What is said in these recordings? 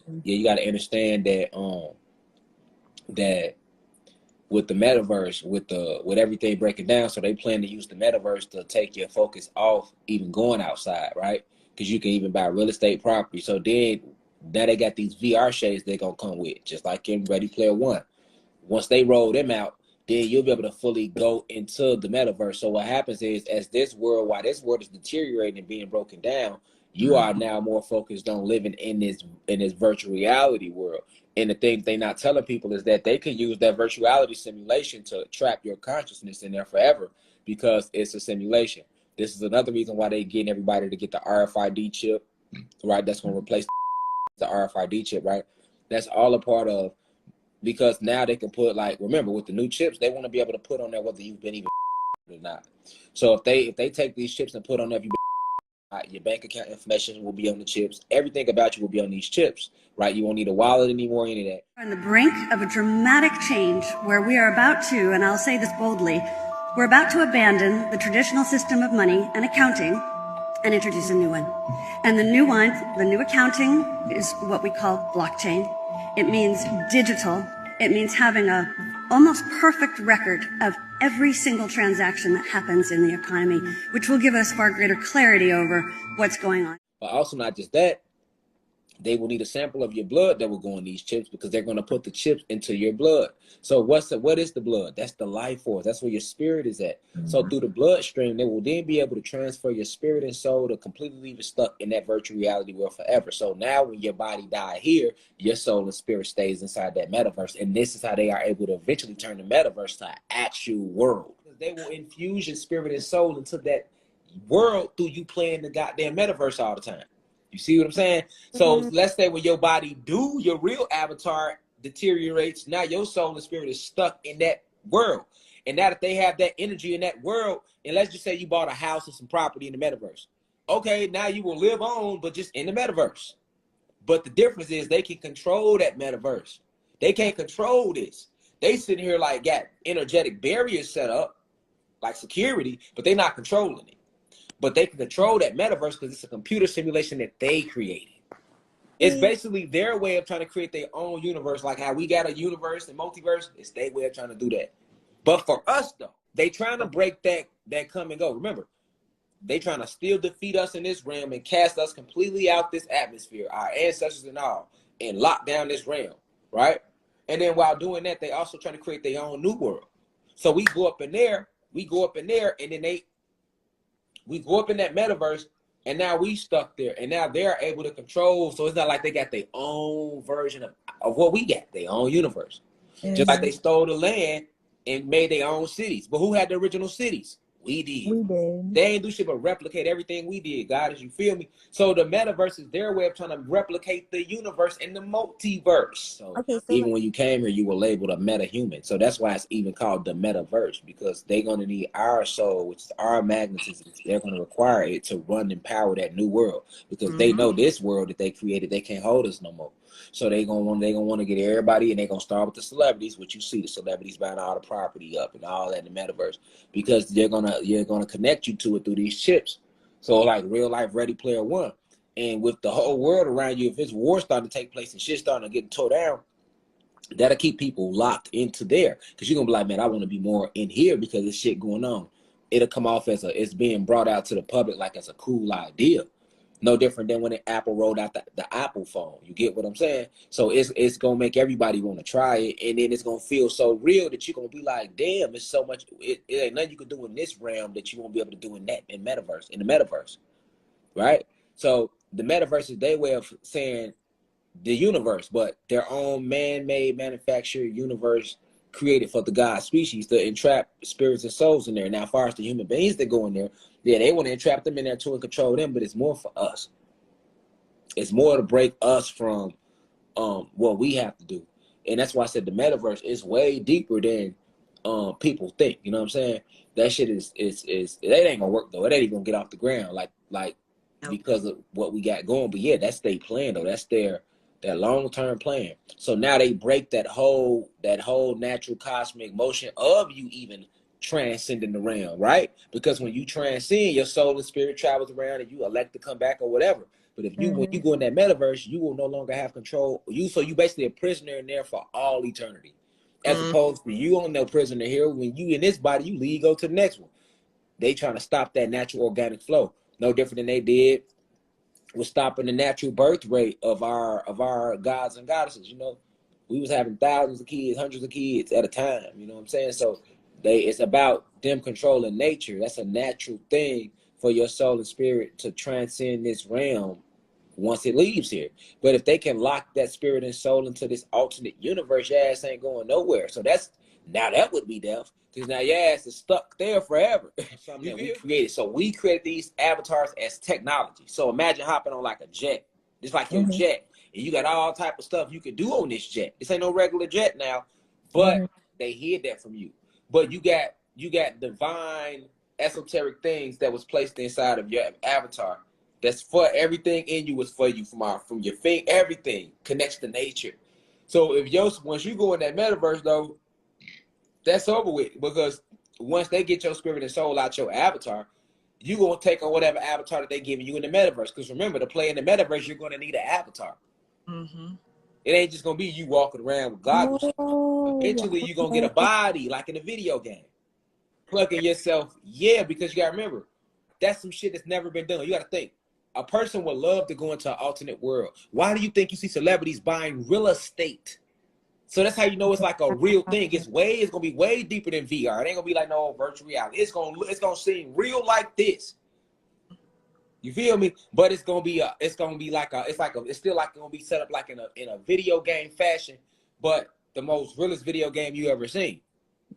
Yeah, you got to understand that that with the metaverse, with everything breaking down, so they plan to use the metaverse to take your focus off even going outside, right? Because you can even buy real estate property. So then now they got these VR shades they're gonna come with, just like in Ready Player One. Once they roll them out, then you'll be able to fully go into the metaverse. So what happens is, while this world is deteriorating and being broken down, you are now more focused on living in this virtual reality world. And the thing they're not telling people is that they can use that virtuality simulation to trap your consciousness in there forever, because it's a simulation. This is another reason why they're getting everybody to get the RFID chip, right? That's going to replace the RFID chip, right? That's all a part of, because now they can put, like, remember with the new chips, they want to be able to put on there whether you've been even or not. So if they take these chips and put on there, if you've been, your bank account information will be on the chips. Everything about you will be on these chips, right? You won't need a wallet anymore, any of that. We're on the brink of a dramatic change where we are about to, and I'll say this boldly, we're about to abandon the traditional system of money and accounting and introduce a new one. And the new accounting is what we call blockchain. It means digital. It means having a almost perfect record of every single transaction that happens in the economy, which will give us far greater clarity over what's going on. But also not just that, they will need a sample of your blood that will go in these chips, because they're going to put the chips into your blood. So what is the blood? That's the life force. That's where your spirit is at. So through the bloodstream, they will then be able to transfer your spirit and soul to completely leave it stuck in that virtual reality world forever. So now when your body die here, your soul and spirit stays inside that metaverse. And this is how they are able to eventually turn the metaverse to an actual world. They will infuse your spirit and soul into that world through you playing the goddamn metaverse all the time. You see what I'm saying? So let's say when your body your real avatar deteriorates, now your soul and spirit is stuck in that world. And now that they have that energy in that world, and let's just say you bought a house and some property in the metaverse. Okay, now you will live on, but just in the metaverse. But the difference is they can control that metaverse. They can't control this. They sitting here like got energetic barriers set up, like security, but they're not controlling it. But they can control that metaverse because it's a computer simulation that they created. It's basically their way of trying to create their own universe, like how we got a universe and multiverse. It's their way of trying to do that. But for us, though, they trying to break that come and go. Remember, they trying to still defeat us in this realm and cast us completely out this atmosphere, our ancestors and all, and lock down this realm, right? And then while doing that, they also trying to create their own new world. So we go up in there, and then we go up in that metaverse, and now we stuck there, and now they're able to control. So it's not like they got their own version of what we got, their own universe. Just like they stole the land and made their own cities. But who had the original cities? We did. They ain't do shit but replicate everything we did, guys. You feel me? So the metaverse is their way of trying to replicate the universe and the multiverse. So, even when you came here, you were labeled a meta-human. So that's why it's even called the metaverse, because they're going to need our soul, which is our magnetism. They're going to require it to run and power that new world, because they know this world that they created, they can't hold us no more. So they're gonna want to get everybody, and they're gonna start with the celebrities, which you see the celebrities buying all the property up and all that in the metaverse, because you're gonna connect you to it through these chips. So like real life Ready Player One, and with the whole world around you, if it's war starting to take place and shit starting to get tore down, that'll keep people locked into there, because you're gonna be like, man, I want to be more in here because there's shit going on. It'll come off as it's being brought out to the public like it's a cool idea. No different than when Apple rolled out the Apple phone. You get what I'm saying? So it's gonna make everybody want to try it, and then it's gonna feel so real that you're gonna be like, damn, it's so much. It ain't nothing you can do in this realm that you won't be able to do in the metaverse, right? So the metaverse is their way of saying the universe, but their own man-made, manufactured universe created for the God species to entrap spirits and souls in there. Now, as far as the human beings that go in there, yeah, they want to entrap them in there too and control them, but it's more for us. It's more to break us from what we have to do. And that's why I said the metaverse is way deeper than people think. You know what I'm saying? That shit is it ain't gonna work though. It ain't even gonna get off the ground like because of what we got going. But yeah, that's their plan though. That's their long-term plan. So now they break that whole natural cosmic motion of you even transcending the realm, right? Because when you transcend, your soul and spirit travels around and you elect to come back or whatever. But if you when you go in that metaverse, you will no longer have control. So you basically a prisoner in there for all eternity. As opposed to you on no prisoner here. When you in this body, you leave, go to the next one. They trying to stop that natural organic flow. No different than they did with stopping the natural birth rate of our gods and goddesses. You know, we was having thousands of kids, hundreds of kids at a time. You know what I'm saying? So it's about them controlling nature. That's a natural thing for your soul and spirit to transcend this realm once it leaves here. But if they can lock that spirit and soul into this alternate universe, your ass ain't going nowhere. So that would be death. Because now your ass is stuck there forever. Something that we created. So we created these avatars as technology. So imagine hopping on like a jet. Just like your jet. And you got all type of stuff you can do on this jet. This ain't no regular jet now. But they hid that from you. But you got divine esoteric things that was placed inside of your avatar. That's for everything in you was for you from your thing. Everything connects to nature. So once you go in that metaverse though, that's over with, because once they get your spirit and soul out your avatar, you gonna take on whatever avatar that they giving you in the metaverse. Because remember, to play in the metaverse, you're gonna need an avatar. It ain't just gonna be you walking around with goggles. Eventually, you're gonna get a body like in a video game. Plugging yourself, because you gotta remember, that's some shit that's never been done. You gotta think. A person would love to go into an alternate world. Why do you think you see celebrities buying real estate? So that's how you know it's like a real thing. It's gonna be way deeper than VR. It ain't gonna be like no virtual reality. It's gonna seem real like this. You feel me? But it's still like gonna be set up like in a video game fashion, but the most realest video game you ever seen.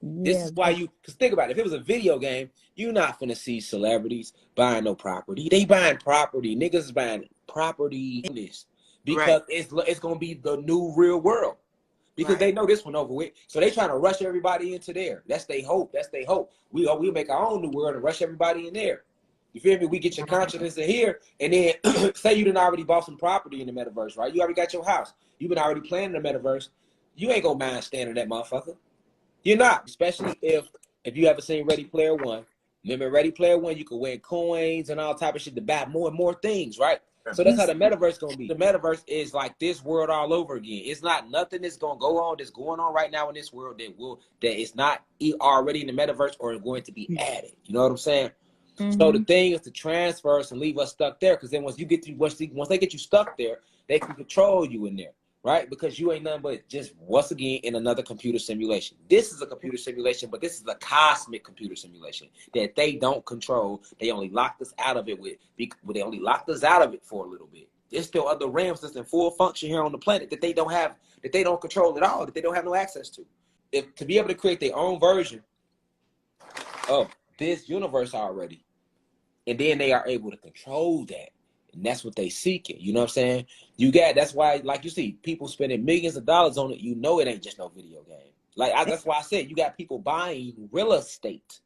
This is why because think about it. If it was a video game, you're not finna see celebrities buying no property. They buying property. Niggas is buying property in this because it's gonna be the new real world. Because they know this one over with. So they trying to rush everybody into there. That's their hope. We'll make our own new world and rush everybody in there. You feel me? We get your consciousness in here, and then say you done already bought some property in the metaverse, right? You already got your house. You've been already planning the metaverse. You ain't gonna mind staying in that motherfucker. You're not, especially if you ever seen Ready Player One. Remember Ready Player One? You could win coins and all type of shit to buy more and more things, right? So that's how the metaverse gonna be. The metaverse is like this world all over again. It's not nothing that's gonna go on that's going on right now in this world that is not already in the metaverse or going to be added. You know what I'm saying? So the thing is to transfer us and leave us stuck there, because then once they get you stuck there, they can control you in there, right? Because you ain't nothing but just once again in another computer simulation. This is a computer simulation, but this is a cosmic computer simulation that they don't control. They only locked us out of it they only locked us out of it for a little bit. There's still other realms that's in full function here on the planet that they don't control at all, that they don't have no access to. To be able to create their own version of this universe already, and then they are able to control that. And that's what they seeking. You know what I'm saying? That's why, like you see, people spending millions of dollars on it. You know it ain't just no video game. That's why I said you got people buying real estate.